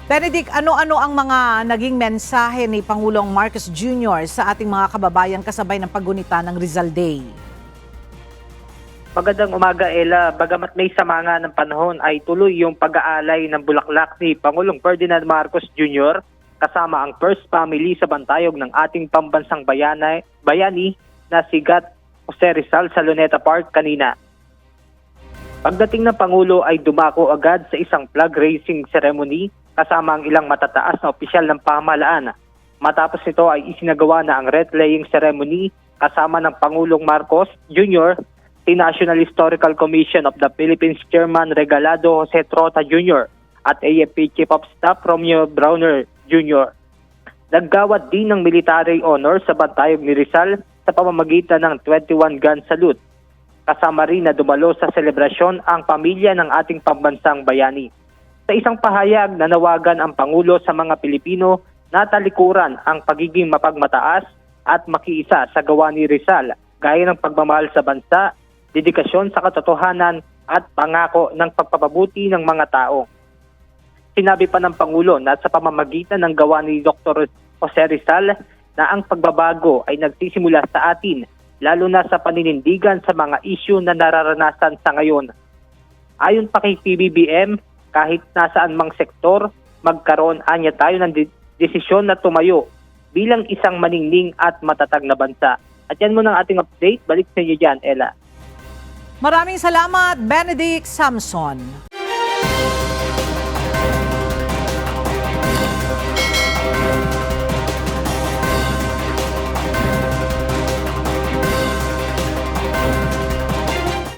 Benedict, ano-ano ang mga naging mensahe ni Pangulong Marcos Jr. sa ating mga kababayang kasabay ng paggunita ng Rizal Day? Magandang umaga, Ella. Bagamat may samanga ng panahon ay tuloy yung pag-aalay ng bulaklak ni Pangulong Ferdinand Marcos Jr. kasama ang first family sa bantayog ng ating pambansang bayani na si Gat Jose Rizal sa Luneta Park kanina. Pagdating ng Pangulo ay dumako agad sa isang flag raising ceremony kasama ang ilang matataas na opisyal ng pamahalaan. Matapos nito ay isinagawa na ang wreath laying ceremony kasama ng Pangulong Marcos Jr., the National Historical Commission of the Philippines Chairman Regalado Jose Trota Jr. at AFP Chief of Staff Romeo Browner Jr. Naggawad din ng military honor sa bantayog ni Rizal sa pamamagitan ng 21 gun salute. Kasama rin na dumalo sa selebrasyon ang pamilya ng ating pambansang bayani. Sa isang pahayag, nanawagan ang Pangulo sa mga Pilipino na talikuran ang pagiging mapagmataas at makiisa sa gawa ni Rizal, gaya ng pagmamahal sa bansa, dedikasyon sa katotohanan at pangako ng pagpapabuti ng mga tao. Sinabi pa ng Pangulo na sa pamamagitan ng gawa ni Dr. Jose Rizal na ang pagbabago ay nagsisimula sa atin, lalo na sa paninindigan sa mga isyu na nararanasan sa ngayon. Ayon pa kay PBBM, kahit nasaan mang sektor, magkaroon anya tayo ng desisyon na tumayo bilang isang maningning at matatag na bansa. At yan muna ang ating update. Balik sa iyo dyan, Ella. Maraming salamat, Benedict Samson.